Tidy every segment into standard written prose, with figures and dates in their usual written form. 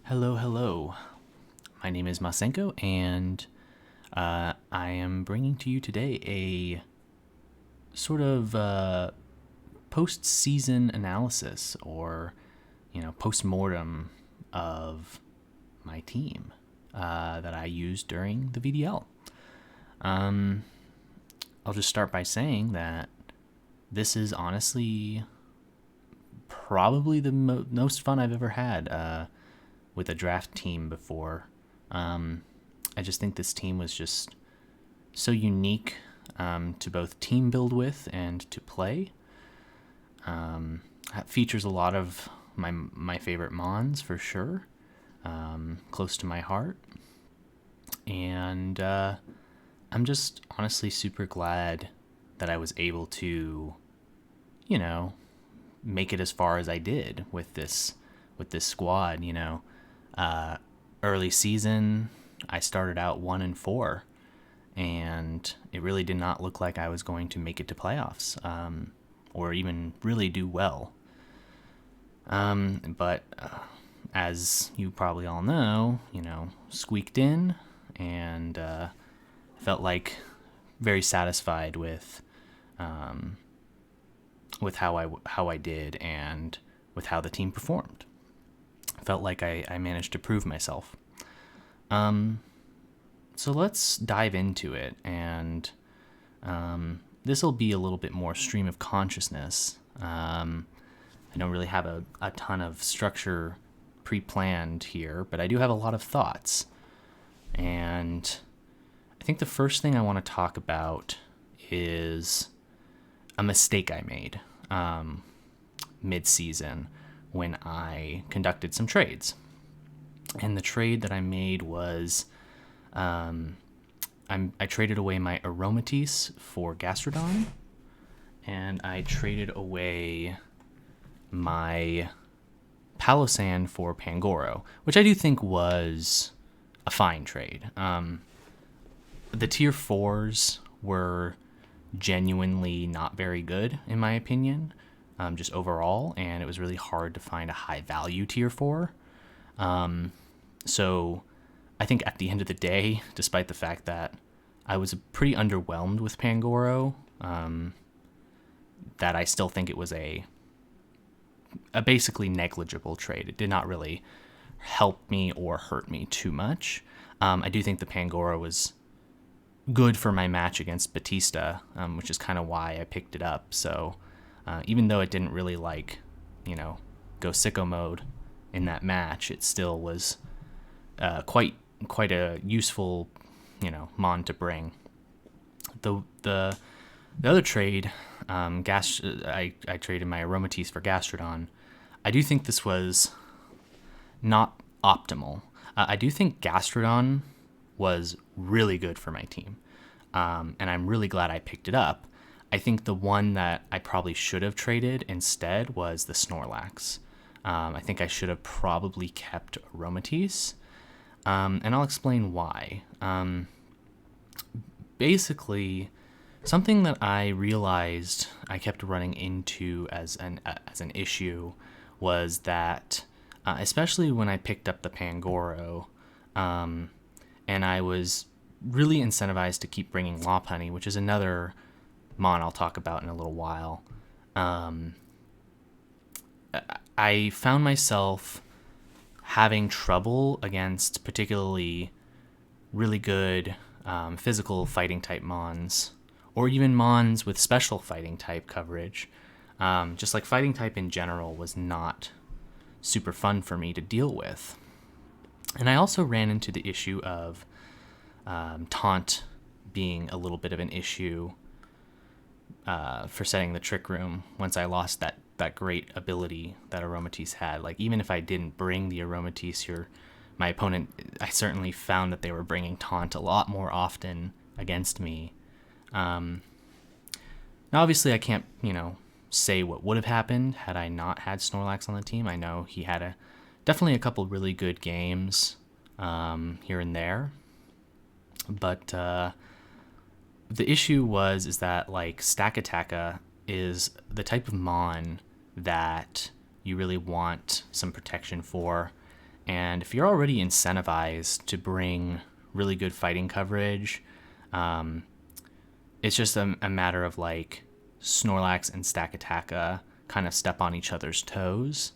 Hello, hello. My name is Masenko, and I am bringing to you today a sort of post-season analysis, or post-mortem of my team that I used during the VDL. I'll just start by saying that this is honestly probably the most fun I've ever had with a draft team before. I just think this team was just so unique to both team build with and to play. It features a lot of my favorite Mons for sure, close to my heart. And I'm just honestly super glad that I was able to, make it as far as I did with this squad. Early season, I started out 1-4, and it really did not look like I was going to make it to playoffs, or even really do well. But as you probably all know, squeaked in, and felt like very satisfied with how I did and with how the team performed. Felt like I managed to prove myself. So let's dive into it, and this will be a little bit more stream of consciousness. I don't really have a ton of structure pre-planned here, but I do have a lot of thoughts. And I think the first thing I want to talk about is a mistake I made mid-season when I conducted some trades. And the trade that I made was I traded away my Aromatisse for Gastrodon, and I traded away my Palossand for Pangoro, which I do think was a fine trade. The tier 4s were genuinely not very good, in my opinion, just overall, and it was really hard to find a high value tier 4. So I think at the end of the day, despite the fact that I was pretty underwhelmed with Pangoro, that I still think it was a basically negligible trade. It did not really help me or hurt me too much. I do think the Pangoro was good for my match against Batista, which is kind of why I picked it up. So even though it didn't really go sicko mode in that match, it still was quite a useful mon to bring. The other trade, I traded my Aromatisse for Gastrodon. I do think this was not optimal. I do think Gastrodon was really good for my team, and I'm really glad I picked it up. I think the one that I probably should have traded instead was the Snorlax. I think I should have probably kept Aromatisse, and I'll explain why. Basically, something that I realized I kept running into as an issue was that, especially when I picked up the Pangoro, and I was really incentivized to keep bringing Lopunny, which is another mon I'll talk about in a little while. I found myself having trouble against particularly really good physical fighting type mons, or even mons with special fighting type coverage. Just like fighting type in general was not super fun for me to deal with. And I also ran into the issue of taunt being a little bit of an issue for setting the Trick Room once I lost that great ability that Aromatisse had. Like, even if I didn't bring the Aromatisse, my opponent, I certainly found that they were bringing taunt a lot more often against me. Now, obviously, I can't, say what would have happened had I not had Snorlax on the team. I know he had definitely a couple really good games here and there. But the issue is that, like, Stakataka is the type of mon that you really want some protection for, And if you're already incentivized to bring really good fighting coverage, it's just a matter of like Snorlax and Stakataka kind of step on each other's toes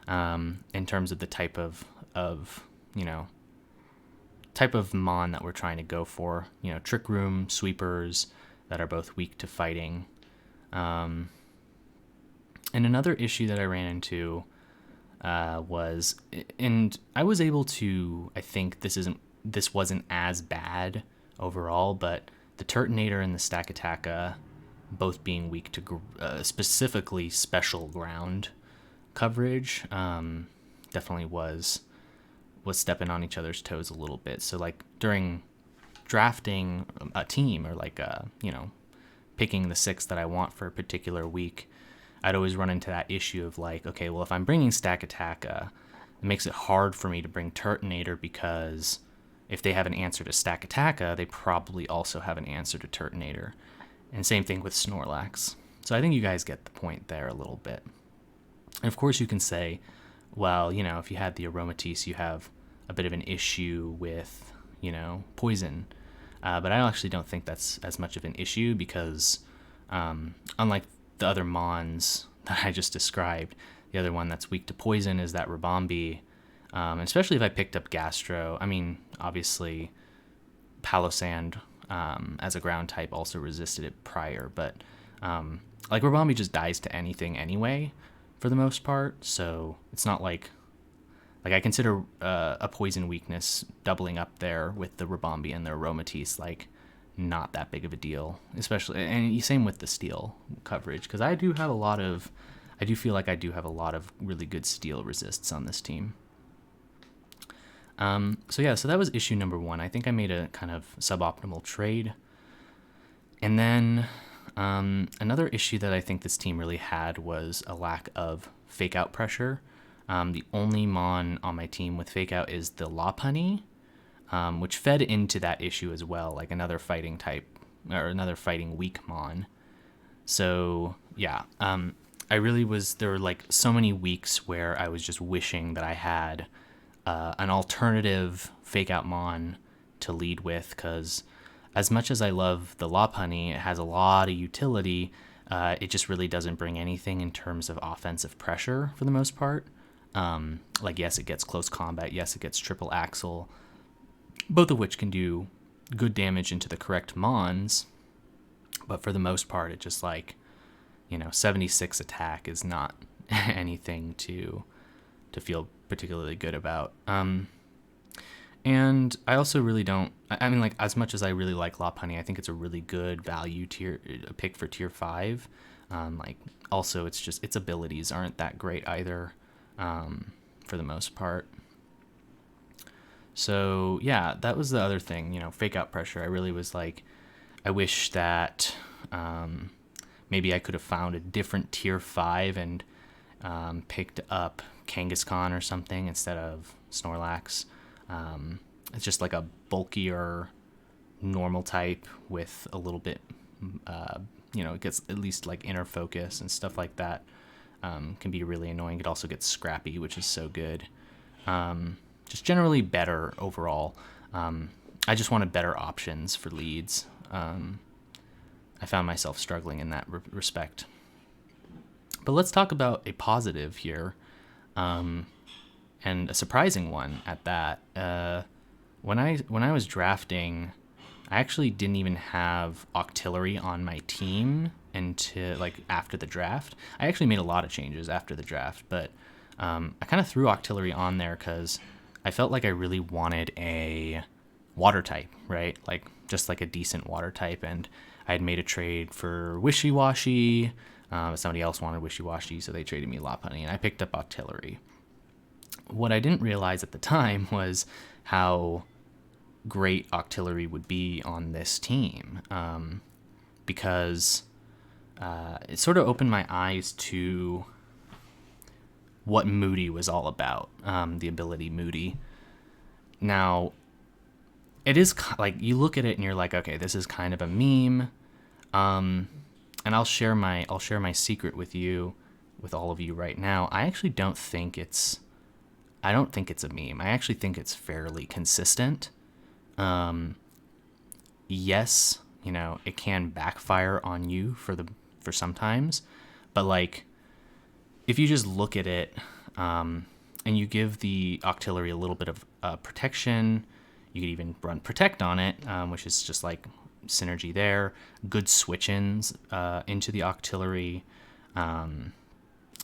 in terms of the type of type of mon that we're trying to go for. Trick Room, Sweepers that are both weak to fighting. And another issue that I ran into was, and I was able to, I think this wasn't as bad overall, but the Turtonator and the Stakataka both being weak to specifically special ground coverage definitely was stepping on each other's toes a little bit. So like during drafting a team, or like picking the 6 that I want for a particular week, I'd always run into that issue of like, okay, well, if I'm bringing Stakataka, it makes it hard for me to bring Turtonator, because if they have an answer to Stakataka, they probably also have an answer to Turtonator. And same thing with Snorlax. So I think you guys get the point there a little bit. And of course you can say, well, if you had the Aromatisse, you have a bit of an issue with, poison. But I actually don't think that's as much of an issue, because unlike the other Mons that I just described, the other one that's weak to poison is that Ribombee. And especially if I picked up Gastro. I mean, obviously, Palossand as a ground type also resisted it prior, but like Ribombee just dies to anything anyway, for the most part. So it's not like I consider a poison weakness doubling up there with the Ribombee and the Aromatisse like not that big of a deal, especially, and same with the steel coverage, because I do feel like I do have a lot of really good steel resists on this team. So that was issue number 1. I think I made a kind of suboptimal trade. And then another issue that I think this team really had was a lack of fake out pressure. The only mon on my team with fake out is the Lopunny, which fed into that issue as well, like another fighting type, or another fighting weak mon. So I really was, there were like so many weeks where I was just wishing that I had an alternative fake out mon to lead with, because as much as I love the Lopunny, it has a lot of utility. It just really doesn't bring anything in terms of offensive pressure for the most part. Like, yes, it gets close combat. Yes, it gets triple axle, both of which can do good damage into the correct mons. But for the most part, it just 76 attack is not anything to feel particularly good about. And I also really don't, I mean, as much as I really like Lopunny, I think it's a really good value pick for tier 5. Also, it's just, its abilities aren't that great either, for the most part. So, that was the other thing, fake out pressure. I really was I wish that maybe I could have found a different tier 5 and picked up Kangaskhan or something instead of Snorlax. It's just like a bulkier normal type with a little bit, it gets at least inner focus and stuff like that. Can be really annoying. It also gets scrappy, which is so good. Just generally better overall. I just wanted better options for leads. I found myself struggling in that respect. But let's talk about a positive here. And a surprising one at that. When I was drafting, I actually didn't even have Octillery on my team until after the draft. I actually made a lot of changes after the draft, but I kind of threw Octillery on there because I felt like I really wanted a water type, right? Just a decent water type, and I had made a trade for Wishy-Washy. Somebody else wanted Wishy-Washy, so they traded me Lopunny, and I picked up Octillery. What I didn't realize at the time was how great Octillery would be on this team, because it sort of opened my eyes to what Moody was all about, the ability Moody. Now, it is you look at it and you're like, okay, this is kind of a meme, and I'll share my secret with all of you right now. I actually don't think it's I don't think it's a meme. I actually think it's fairly consistent. Yes, it can backfire on you for sometimes, but like if you just look at it, and you give the Octillery a little bit of protection, you could even run Protect on it, which is just like synergy there. Good switch-ins into the Octillery.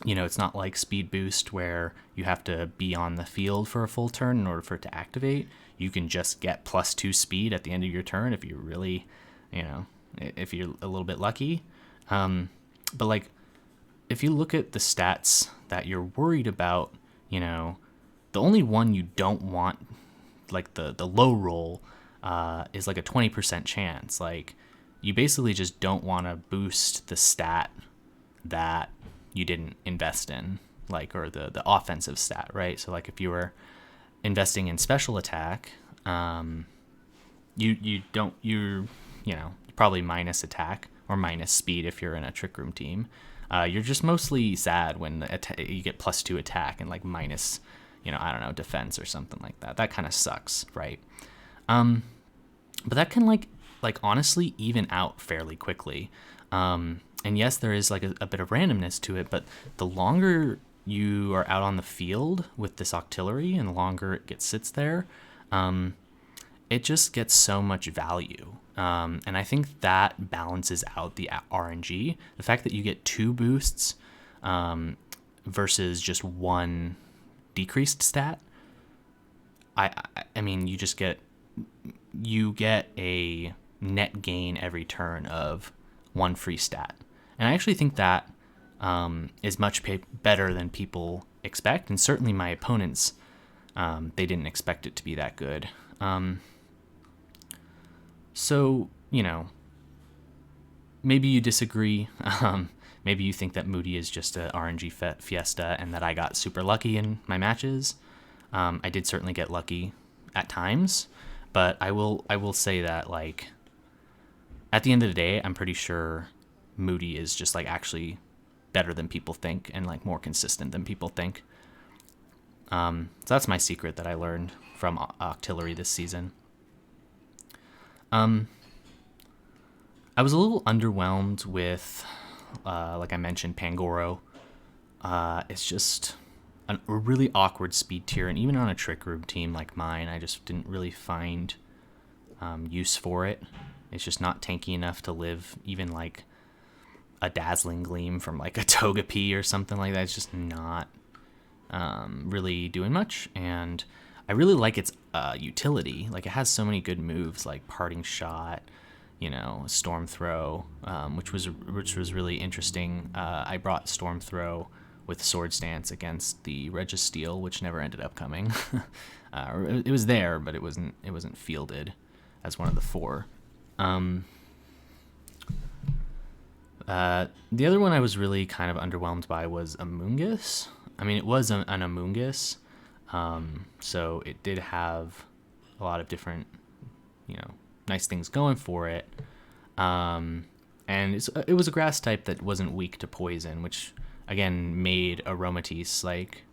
It's not like Speed Boost where you have to be on the field for a full turn in order for it to activate. You can just get +2 speed at the end of your turn if you're really, if you're a little bit lucky. But like, if you look at the stats that you're worried about, the only one you don't want, like the low roll, is like a 20% chance. Like, you basically just don't want to boost the stat that you didn't invest in, like, or the offensive stat, right? So like if you were investing in special attack, you're probably minus attack or minus speed if you're in a Trick Room team. You're just mostly sad when you get +2 attack and like minus, I don't know, defense or something like that. That kind of sucks, right? But that can like honestly even out fairly quickly. And yes, there is like a bit of randomness to it, but the longer you are out on the field with this Octillery and the longer it sits there, it just gets so much value. And I think that balances out the RNG. The fact that you get 2 boosts versus just 1 decreased stat, I mean, you get a net gain every turn of 1 free stat. And I actually think that is much better than people expect. And certainly my opponents, they didn't expect it to be that good. So, maybe you disagree. Maybe you think that Moody is just a RNG fiesta and that I got super lucky in my matches. I did certainly get lucky at times, but I will say that, like, at the end of the day, I'm pretty sure Moody is just like actually better than people think and like more consistent than people think. So that's my secret that I learned from Octillery this season. I was a little underwhelmed with, like I mentioned, Pangoro. It's just a really awkward speed tier, and even on a Trick Room team like mine, I just didn't really find use for it. It's just not tanky enough to live even like a Dazzling Gleam from like a Togepi or something like that. It's just not really doing much, and I really like its utility. Like, it has so many good moves like Parting Shot, Storm Throw, which was really interesting. I brought Storm Throw with Sword Stance against the Registeel, which never ended up coming. It was there, but it wasn't fielded as one of the 4. The other one I was really kind of underwhelmed by was Amoonguss. I mean, it was an Amoonguss, so it did have a lot of different, nice things going for it. And it was a grass type that wasn't weak to poison, which again made Aromatisse like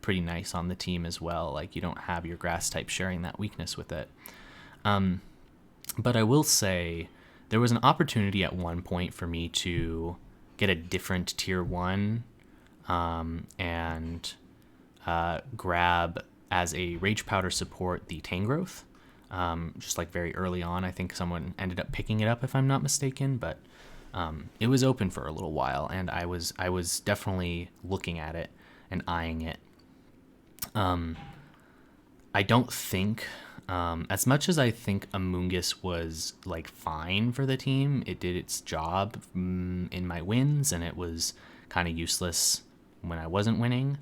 pretty nice on the team as well. Like, you don't have your grass type sharing that weakness with it. But I will say there was an opportunity at one point for me to get a different tier 1 and grab as a Rage Powder support the Tangrowth. Just like very early on, I think someone ended up picking it up if I'm not mistaken, but it was open for a little while, and I was definitely looking at it and eyeing it. I don't think, as much as I think Amoonguss was like fine for the team, it did its job in my wins, and it was kind of useless when I wasn't winning.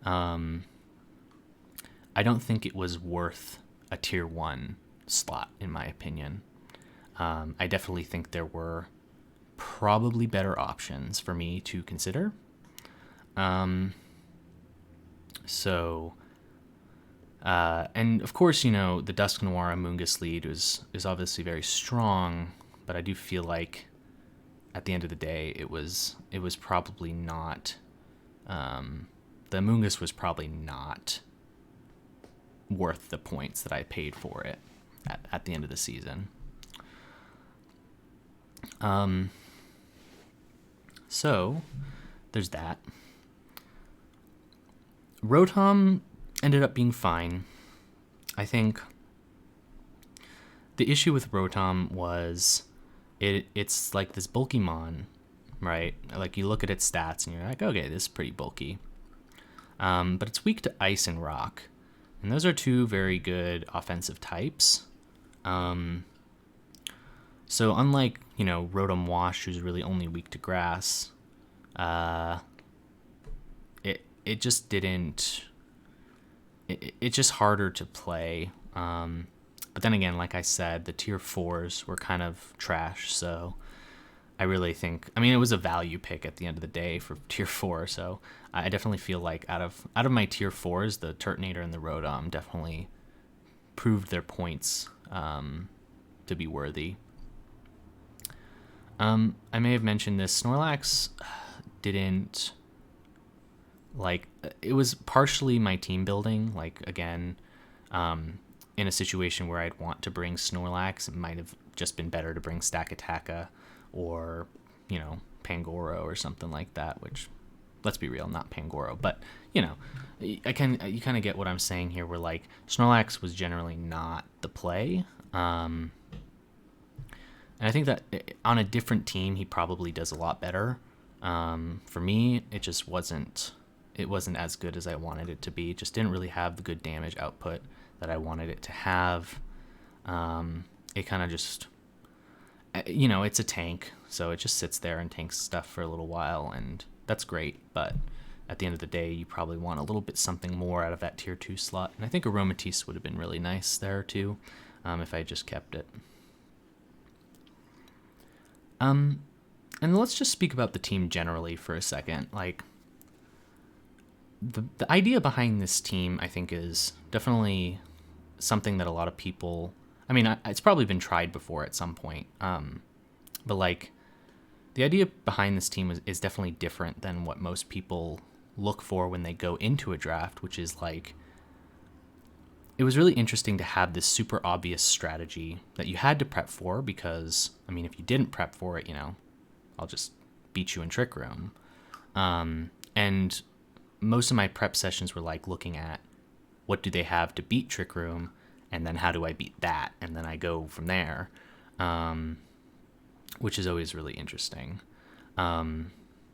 I don't think it was worth a tier 1 slot, in my opinion. I definitely think there were probably better options for me to consider. And of course, the Dusk Noir Amoonguss lead is obviously very strong, but I do feel like at the end of the day, it was probably not, the Amoonguss was probably not worth the points that I paid for it at the end of the season. So there's that. Rotom ended up being fine. I think the issue with Rotom was it's like this bulky mon, right? Like you look at its stats and you're like, okay, this is pretty bulky. But it's weak to ice and rock. And those are two very good offensive types. So unlike, Rotom Wash, who's really only weak to grass, it just didn't... It's just harder to play. But then again, like I said, the tier 4s were kind of trash, so I really think... I mean, it was a value pick at the end of the day for tier 4, so I definitely feel like out of my tier 4s, the Turtonator and the Rotom definitely proved their points to be worthy. I may have mentioned this. Snorlax didn't... Like, it was partially my team building. Like, again, in a situation where I'd want to bring Snorlax, it might have just been better to bring Stakataka or, Pangoro or something like that, which, let's be real, not Pangoro. But, you kind of get what I'm saying here, where, like, Snorlax was generally not the play. And I think that on a different team, he probably does a lot better. For me, it just wasn't as good as I wanted it to be. It just didn't really have the good damage output that I wanted it to have. It kind of just, it's a tank, so it just sits there and tanks stuff for a little while, and that's great, but at the end of the day, you probably want a little bit something more out of that tier 2 slot, and I think Aromatisse would have been really nice there too, if I just kept it. And let's just speak about the team generally for a second. Like, the idea behind this team, I think, is definitely something that a lot of people... I mean, it's probably been tried before at some point. But, like, the idea behind this team is definitely different than what most people look for when they go into a draft, which is, like... It was really interesting to have this super obvious strategy that you had to prep for because, I mean, if you didn't prep for it, I'll just beat you in Trick Room. And most of my prep sessions were like looking at what do they have to beat Trick Room, and then how do I beat that, and then I go from there, which is always really interesting. And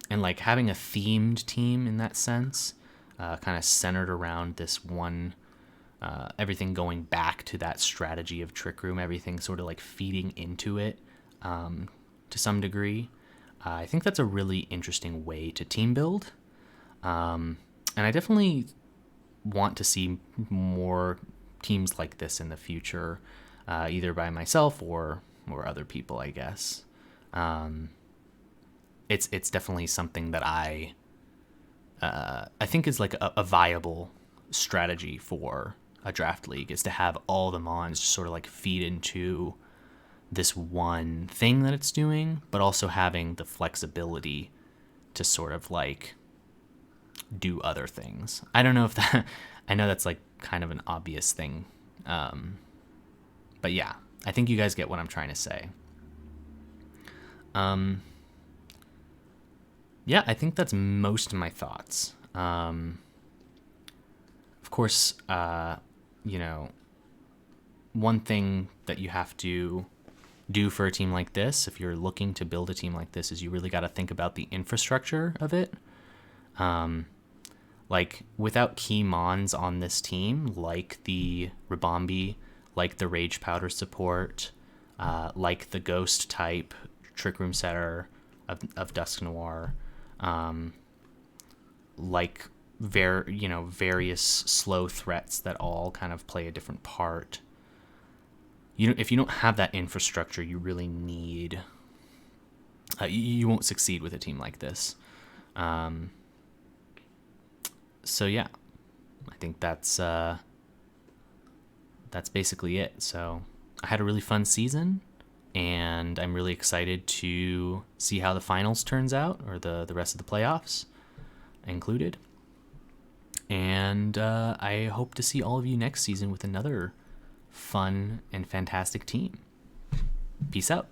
like having a themed team in that sense, kind of centered around this one, everything going back to that strategy of Trick Room, everything sort of like feeding into it to some degree. I think that's a really interesting way to team build. And I definitely want to see more teams like this in the future, either by myself or other people, I guess. It's definitely something that I think is like a viable strategy for a draft league, is to have all the mons just sort of like feed into this one thing that it's doing, but also having the flexibility to sort of like do other things. I don't know if that... I know that's like kind of an obvious thing. But yeah, I think you guys get what I'm trying to say. Yeah, I think that's most of my thoughts. Of course, one thing that you have to do for a team like this, if you're looking to build a team like this, is you really got to think about the infrastructure of it. Like, without key mons on this team, like the Ribombee, like the Rage Powder support, like the Ghost type Trick Room setter of Dusknoir, like various slow threats that all kind of play a different part. If you don't have that infrastructure, you really need... you won't succeed with a team like this. So yeah, I think that's basically it. So I had a really fun season, and I'm really excited to see how the finals turns out, or the rest of the playoffs included. And I hope to see all of you next season with another fun and fantastic team. Peace out.